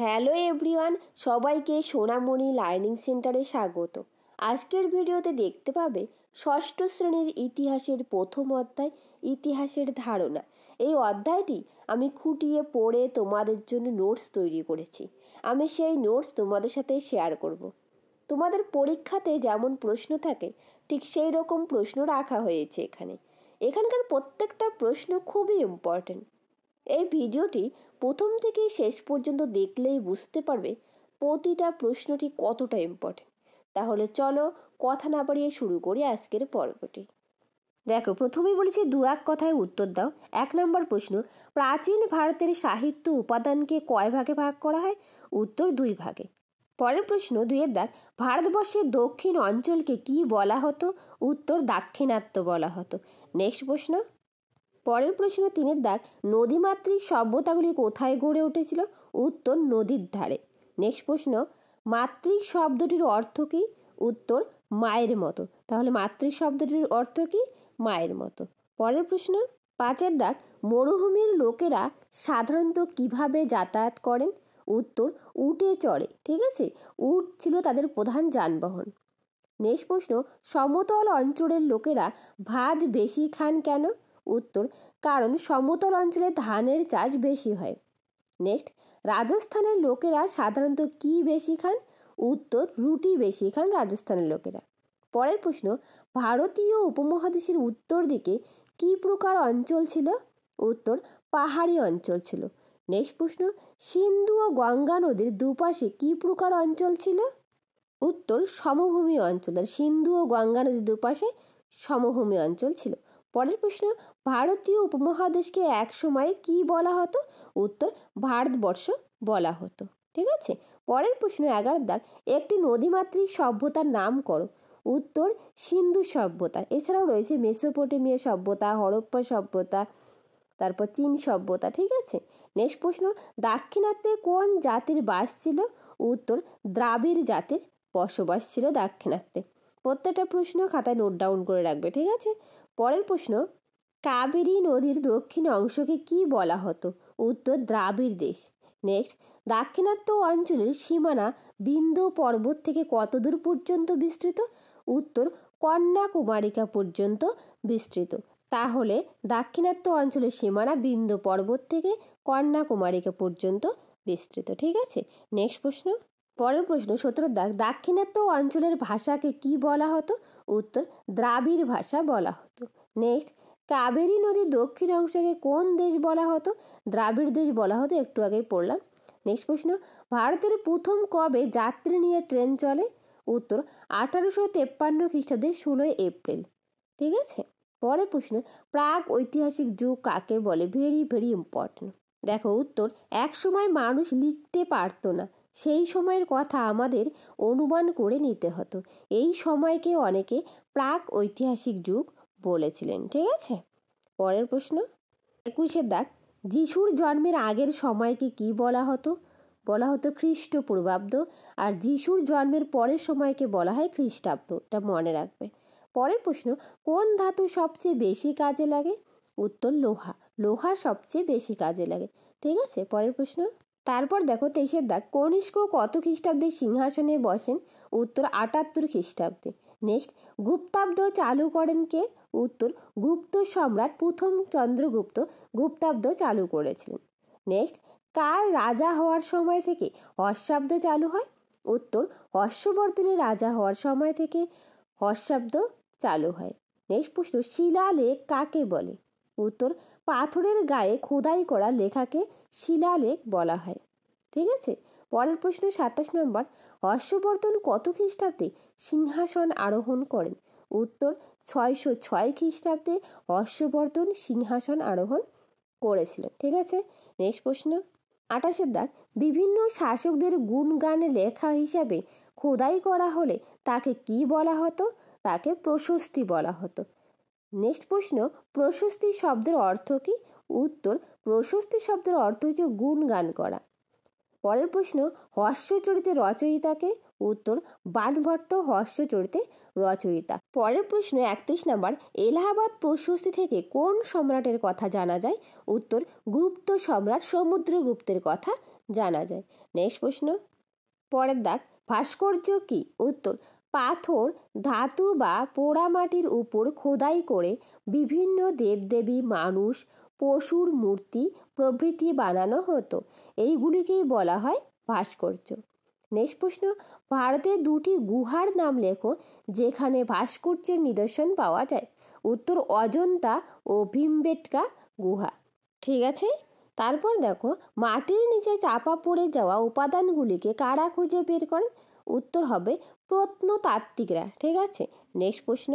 Hello everyone, সবাইকে সোনামণি learning সেন্টারে স্বাগত। আজকের ভিডিওতে দেখতে পাবে ষষ্ঠ শ্রেণীর ইতিহাসের প্রথম অধ্যায়, ইতিহাসের ধারণা। এই অধ্যায়টি আমি খুঁটিয়ে পড়ে তোমাদের জন্য নোটস তৈরি করেছি। আমি সেই নোটস তোমাদের সাথে শেয়ার করব। তোমাদের পরীক্ষাতে যেমন প্রশ্ন থাকে ঠিক সেই রকম প্রশ্ন রাখা হয়েছে এখানকার প্রত্যেকটা প্রশ্ন খুবই ইম্পর্টেন্ট। এই ভিডিওটি প্রথম থেকে শেষ পর্যন্ত দেখলেই বুঝতে পারবে প্রতিটা প্রশ্নটি কতটা ইম্পর্টেন্ট। তাহলে চলো কথা না বাড়িয়ে শুরু করি আজকের পর্বটি। দেখো, প্রথমেই বলেছি দু এক কথায় উত্তর দাও। 1 নম্বর প্রশ্ন, প্রাচীন ভারতের সাহিত্য উপাদানকে কয় ভাগে ভাগ করা হয়? উত্তর 2 ভাগে। পরের প্রশ্ন 2 দাগ, ভারতবর্ষের দক্ষিণ অঞ্চলকে কি বলা হতো? উত্তর দাক্ষিণাত্য বলা হতো। নেক্সট প্রশ্ন, পরের প্রশ্ন 3 দাগ, নদীমাতৃক সভ্যতাগুলি কোথায় গড়ে উঠেছিল? উত্তর নদীর ধারে। নেক্সট প্রশ্ন, মাতৃক শব্দটির অর্থ কী? উত্তর মায়ের মতো। তাহলে মাতৃক শব্দটির অর্থ কী? মায়ের মতো। পরের প্রশ্ন 5 দাগ, মরুভূমির লোকেরা সাধারণত কিভাবে যাতায়াত করেন? উত্তর উটে চড়ে। ঠিক আছে, উট ছিল তাদের প্রধান যানবাহন। নেক্সট প্রশ্ন, সমতল অঞ্চলের লোকেরা ভাত বেশি খান কেন? উত্তর কারণ সমতল অঞ্চলে ধানের চাষ বেশি হয়। নেক্সট, রাজস্থানের লোকেরা সাধারণত কি বেশি খান? উত্তর রুটি বেশি খান রাজস্থানের লোকেরা। পরের প্রশ্ন, ভারতীয় উপমহাদেশের উত্তর দিকে কি প্রকার অঞ্চল ছিল? উত্তর পাহাড়ি অঞ্চল ছিল। নেক্সট প্রশ্ন, সিন্ধু ও গঙ্গা নদীর দুপাশে কি প্রকার অঞ্চল ছিল? উত্তর সমভূমি অঞ্চল। আর সিন্ধু ও গঙ্গা নদীর দুপাশে সমভূমি অঞ্চল ছিল। পরের প্রশ্ন, ভারতীয় উপমহাদেশকে একসময় কি বলা হতো? উত্তর ভারতবর্ষ বলা হতো। ঠিক আছে। পরের প্রশ্ন 11 দাগ, একটি নদীমাতৃক সভ্যতার নাম করো। উত্তর সিন্ধু সভ্যতা। এছাড়াও রয়েছে মেসোপটেমিয়া সভ্যতা, হরপ্পা সভ্যতা, তারপর চীন সভ্যতা। ঠিক আছে। নেক্সট প্রশ্ন, দাক্ষিণাত্যে কোন জাতির বাস ছিল? উত্তর দ্রাবিড় জাতির বসবাস ছিল দাক্ষিণাত্যে। প্রত্যেকটা প্রশ্ন খাতায় নোট ডাউন করে রাখবে। ঠিক আছে। পরের প্রশ্ন, কাবেরী নদীর দক্ষিণ অংশকে কি বলা হতো? উত্তর দ্রাবিড় দেশ। নেক্সট, দাক্ষিণাত্য অঞ্চলের সীমানা বিন্ধ্য পর্বত থেকে কত দূর পর্যন্ত বিস্তৃত? উত্তর কন্যাকুমারিকা পর্যন্ত বিস্তৃত। তাহলে দাক্ষিণাত্য অঞ্চলের সীমানা বিন্ধ্য পর্বত থেকে কন্যাকুমারিকা পর্যন্ত বিস্তৃত। ঠিক আছে। নেক্সট প্রশ্ন, পরের প্রশ্ন 17 দাগ, দাক্ষিণাত্য অঞ্চলের ভাষাকে কি বলা হতো? উত্তর দ্রাবিড় ভাষা বলা হতো। নেক্সট, কাবেরী নদীর দক্ষিণ অংশকে কোন দেশ বলা হতো? দ্রাবিড় দেশ বলা হতো, একটু আগেই পড়লাম। নেক্সট প্রশ্ন, ভারতের প্রথম কবে যাত্রী নিয়ে ট্রেন চলে? উত্তর 1853 খ্রিস্টাব্দে 16 এপ্রিল। ঠিক আছে। পরের প্রশ্ন, প্রাক ঐতিহাসিক যুগ কাকে বলে? Very very important. দেখো উত্তর, এক সময় মানুষ লিখতে পারতো না, সেই সময়ের কথা আমাদের অনুমান করে নিতে হতো। এই সময়কে অনেকে প্রাক ঐতিহাসিক যুগ বলেছিলেন। ঠিক আছে। পরের প্রশ্ন 21 দাগ, যিশুর জন্মের আগের সময়কে কি বলা হতো? বলা হতো খ্রিস্টপূর্বাব্দ। আর যিশুর জন্মের পরের সময়কে বলা হয় খ্রিস্টাব্দ। এটা মনে রাখবে। পরের প্রশ্ন, কোন ধাতু সবচেয়ে বেশি কাজে লাগে? উত্তর লোহা। লোহা সবচেয়ে বেশি কাজে লাগে। ঠিক আছে। পরের প্রশ্ন, তারপর দেখো 23 দাগ, কনিষ্ক কত খ্রিস্টাব্দে সিংহাসনে বসেন? উত্তর 78 খ্রিস্টাব্দে। নেক্সট, গুপ্তাব্দ চালু করেন কে? উত্তর গুপ্ত সম্রাট প্রথম চন্দ্রগুপ্ত গুপ্তাব্দ চালু করেছিলেন। নেক্সট, কার রাজা হওয়ার সময় থেকে হর্ষাব্দ চালু হয়? উত্তর হর্ষবর্ধনের রাজা হওয়ার সময় থেকে হর্ষাব্দ চালু হয়। নেক্সট প্রশ্ন, শিলালেখ কাকে বলে? উত্তর পাথরের গায়ে খোদাই করা লেখাকে শিলালেখ বলা হয়। ঠিক আছে। পরের প্রশ্ন 27 নম্বর, হর্ষবর্ধন কত খ্রিস্টাব্দে সিংহাসন আরোহণ করেন? উত্তর 606 খ্রিস্টাব্দে হর্ষবর্ধন সিংহাসন আরোহণ করেছিলেন। ঠিক আছে। নেক্সট প্রশ্ন 28 দাগ, বিভিন্ন শাসকদের গুণগান লেখা হিসাবে খোদাই করা হলে তাকে কি বলা হতো? তাকে প্রশস্তি বলা হতো। নেক্সট প্রশ্ন, প্রশস্তি শব্দের অর্থ কি? উত্তর প্রশস্তি শব্দের অর্থ হচ্ছে গুণগান করা। পরের প্রশ্ন, হর্ষচরিতের রচয়িতাকে? উত্তর বাণভট্ট হর্ষচরিতের রচয়িতা। পরের প্রশ্ন 31 নম্বর, এলাহাবাদ প্রশস্তি থেকে কোন সম্রাটের কথা জানা যায়? উত্তর গুপ্ত সম্রাট সমুদ্রগুপ্তের কথা জানা যায়। নেক্সট প্রশ্ন, পরের দাগ, ভাস্কর্য কি? উত্তর, পাথর, ধাতু বা পোড়ামাটির উপর খোদাই করে বিভিন্ন দেবদেবী, মানুষ, পশুর মূর্তি প্রভৃতি বানানো হতো। এইগুলিকেই বলা হয় ভাস্কর্য। নেক্সট প্রশ্ন, ভারতের দুটি গুহার নাম লেখো যেখানে ভাস্কর্যের নিদর্শন পাওয়া যায়। উত্তর, অজন্তা ও ভীমবেটকা গুহা। ঠিক আছে, তারপর দেখো, মাটির নিচে চাপা পড়ে যাওয়া উপাদানগুলিকে কারা খুঁজে বের করেন? উত্তর হবে প্রত্নতাত্ত্বিকরা। ঠিক আছে, নেক্সট প্রশ্ন,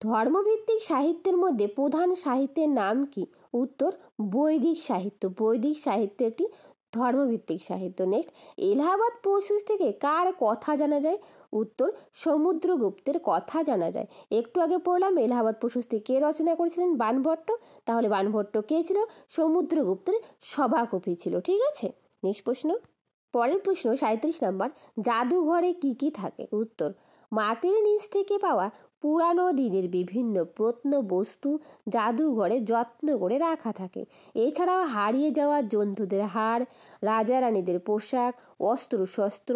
ধর্মভিত্তিক সাহিত্যের মধ্যে প্রধান সাহিত্যের নাম কি? উত্তর, বৈদিক সাহিত্য। বৈদিক সাহিত্য একটি ধর্মভিত্তিক সাহিত্য। নেক্সট, এলাহাবাদ প্রসূস থেকে কার কথা জানা যায়? উত্তর, সমুদ্রগুপ্তের কথা জানা যায়। একটু আগে পড়লাম এলাহাবাদ প্রসূসটি কে রচনা করেছিলেন? বাণভট্ট। তাহলে বাণভট্ট কে ছিল? সমুদ্রগুপ্তের সভাকবি ছিল। ঠিক আছে, নেক্সট প্রশ্ন, পরের প্রশ্ন 37 নম্বর, জাদুঘরে কি কি থাকে? উত্তর, মাটির নিচ থেকে পাওয়া পুরানো দিনের বিভিন্ন প্রত্নবস্তু জাদুঘরে যত্ন করে রাখা থাকে। এছাড়াও হারিয়ে যাওয়া জন্তুদের হাড়, রাজা রানীদের পোশাক, অস্ত্র শস্ত্র,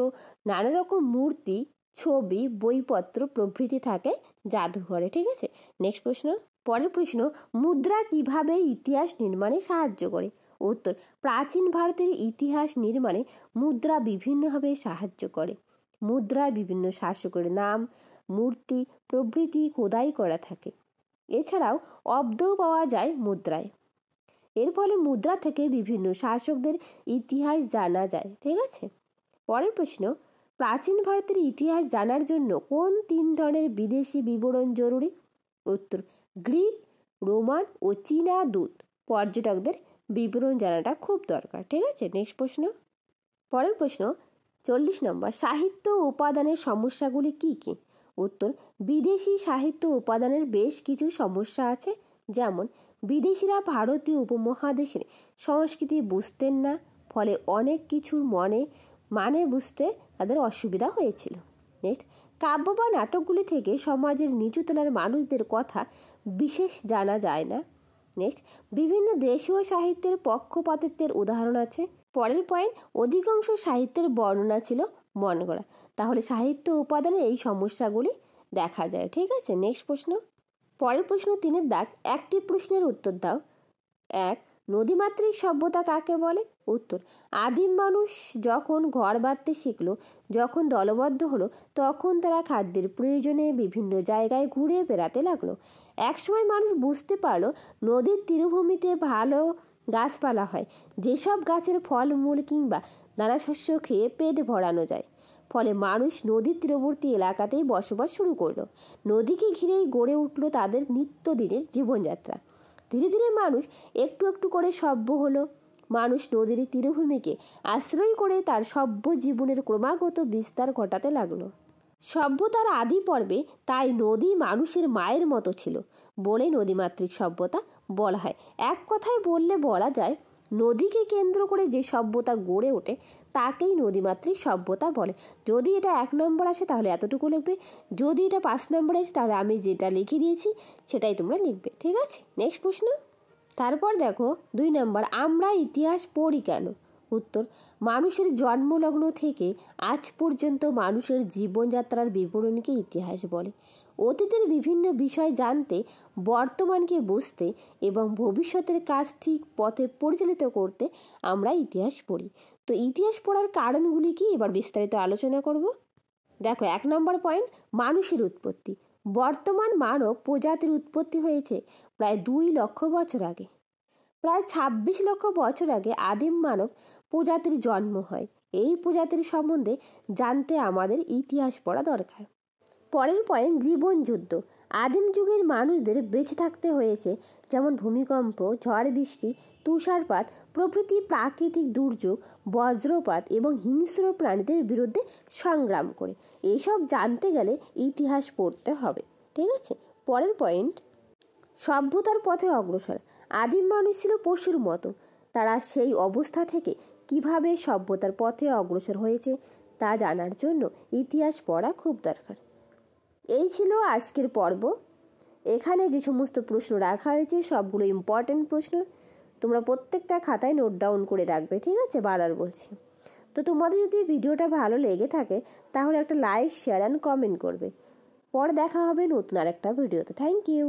নানা রকম মূর্তি, ছবি, বইপত্র প্রভৃতি থাকে জাদুঘরে। ঠিক আছে, নেক্সট প্রশ্ন, পরের প্রশ্ন, মুদ্রা কিভাবে ইতিহাস নির্মাণে সাহায্য করে? উত্তর, প্রাচীন ভারতের ইতিহাস নির্মাণে মুদ্রা বিভিন্নভাবে সাহায্য করে। মুদ্রায় বিভিন্ন শাসকের নাম, মূর্তি প্রভৃতি খোদাই করা থাকে। এছাড়াও অব্দও পাওয়া যায় মুদ্রায়। এর ফলে মুদ্রা থেকে বিভিন্ন শাসকদের ইতিহাস জানা যায়। ঠিক আছে, পরের প্রশ্ন, প্রাচীন ভারতের ইতিহাস জানার জন্য কোন 3 ধরনের বিদেশি বিবরণ জরুরি? উত্তর, গ্রিক, রোমান ও চীনা দূত পর্যটকদের বিবরণ জানাটা খুব দরকার। ঠিক আছে, নেক্সট প্রশ্ন, পরের প্রশ্ন 40 নম্বর, সাহিত্য উপাদানের সমস্যাগুলি কি কি? উত্তর, বিদেশি সাহিত্য উপাদানের বেশ কিছু সমস্যা আছে, যেমন বিদেশিরা ভারতীয় উপমহাদেশের সংস্কৃতি বুঝতেন না, ফলে অনেক কিছুর মানে বুঝতে তাদের অসুবিধা হয়েছিল। নেক্সট, কাব্য বা নাটকগুলি থেকে সমাজের নিচুতলার মানুষদের কথা বিশেষ জানা যায় না। নেক্সট, বিভিন্ন দেশীয় সাহিত্যের পক্ষপাতিত্বের উদাহরণ আছে। পরের পয়েন্ট, অধিকাংশ সাহিত্যের বর্ণনা ছিল মন গড়া। তাহলে সাহিত্য উপাদানে এই সমস্যাগুলি দেখা যায়। ঠিক আছে, নেক্সট প্রশ্ন, পরের প্রশ্ন 3 দাগ, একটি প্রশ্নের উত্তর দাও। 1, নদীমাতৃক সভ্যতা কাকে বলে? উত্তর, আদিম মানুষ যখন ঘর বাঁধতে শিখলো, যখন দলবদ্ধ হলো, তখন তারা খাদ্যের প্রয়োজনে বিভিন্ন জায়গায় ঘুরে বেড়াতে লাগলো। একসময় মানুষ বুঝতে পারলো নদীর তীরভূমিতে ভালো গাছপালা হয়, যেসব গাছের ফল মূল কিংবা নানা শস্য খেয়ে পেট ভরানো যায়। ফলে মানুষ নদীর তীরবর্তী এলাকাতেই বসবাস শুরু করলো। নদীকে ঘিরেই গড়ে উঠলো তাদের নিত্যদিনের জীবনযাত্রা। ধীরে ধীরে মানুষ একটু একটু করে সভ্য হলো। মানুষ নদীর তীরভূমিকে আশ্রয় করে তার সভ্য জীবনের ক্রমাগত বিস্তার ঘটাতে লাগলো। সভ্যতার আদি পর্বে তাই নদী মানুষের মায়ের মতো ছিল বলে নদীমাতৃক সভ্যতা বলা হয়। এক কথায় বলা যায়, নদীকে কেন্দ্র করে যে সভ্যতা গড়ে ওঠে তাকেই নদীমাতৃক সভ্যতা বলে। যদি এটা 1 নম্বর আসে তাহলে এতটুকু লিখবে, যদি এটা 5 নম্বর আসে তাহলে আমি যেটা লিখে দিয়েছি সেটাই তোমরা লিখবে। ঠিক আছে, নেক্সট প্রশ্ন, তারপর দেখো 2 নম্বর, আমরা ইতিহাস পড়ি কেন? উত্তর, মানুষের জন্মলগ্ন থেকে আজ পর্যন্ত মানুষের জীবনযাত্রার বিবরণীকে ইতিহাস বলে। অতীতের বিভিন্ন বিষয় জানতে, বর্তমানকে বুঝতে এবং ভবিষ্যতের কাজ ঠিক পথে পরিচালিত করতে আমরা ইতিহাস পড়ি। তো ইতিহাস পড়ার কারণগুলি কি এবার বিস্তারিত আলোচনা করব। দেখো 1 নম্বর পয়েন্ট, মানুষের উৎপত্তি। বর্তমান মানব প্রজাতির উৎপত্তি হয়েছে প্রায় 2 লক্ষ বছর আগে। প্রায় 26 লক্ষ বছর আগে আদিম মানব প্রজাতির জন্ম হয়। এই প্রজাতির সম্বন্ধে জানতে আমাদের ইতিহাস পড়া দরকার। পরের পয়েন্ট, জীবন যুদ্ধ। আদিম যুগের মানুষদের বেঁচে থাকতে হয়েছে যেমন ভূমিকম্প, ঝড় বৃষ্টি, তুষারপাত প্রভৃতি প্রাকৃতিক দুর্যোগ, বজ্রপাত এবং হিংস্র প্রাণীদের বিরুদ্ধে সংগ্রাম করে। এসব জানতে গেলে ইতিহাস পড়তে হবে। ঠিক আছে, পরের পয়েন্ট, সভ্যতার পথে অগ্রসর। আদিম মানুষ ছিল পশুর মতো। তারা সেই অবস্থা থেকে কিভাবে সভ্যতার পথে অগ্রসর হয়েছে তা জানার জন্য ইতিহাস পড়া খুব দরকার। এই ছিল আজকের পর্ব। এখানে যে সমস্ত প্রশ্ন রাখা হয়েছে সবগুলো ইম্পর্টেন্ট প্রশ্ন। তোমরা প্রত্যেকটা খাতায় নোট ডাউন করে রাখবে, ঠিক আছে? বারবার বলছি। তো তোমাদের যদি ভিডিওটা ভালো লেগে থাকে তাহলে একটা লাইক, শেয়ার অ্যান্ড কমেন্ট করবে। পরে দেখা হবে নতুন আরেকটা ভিডিওতে। Thank you.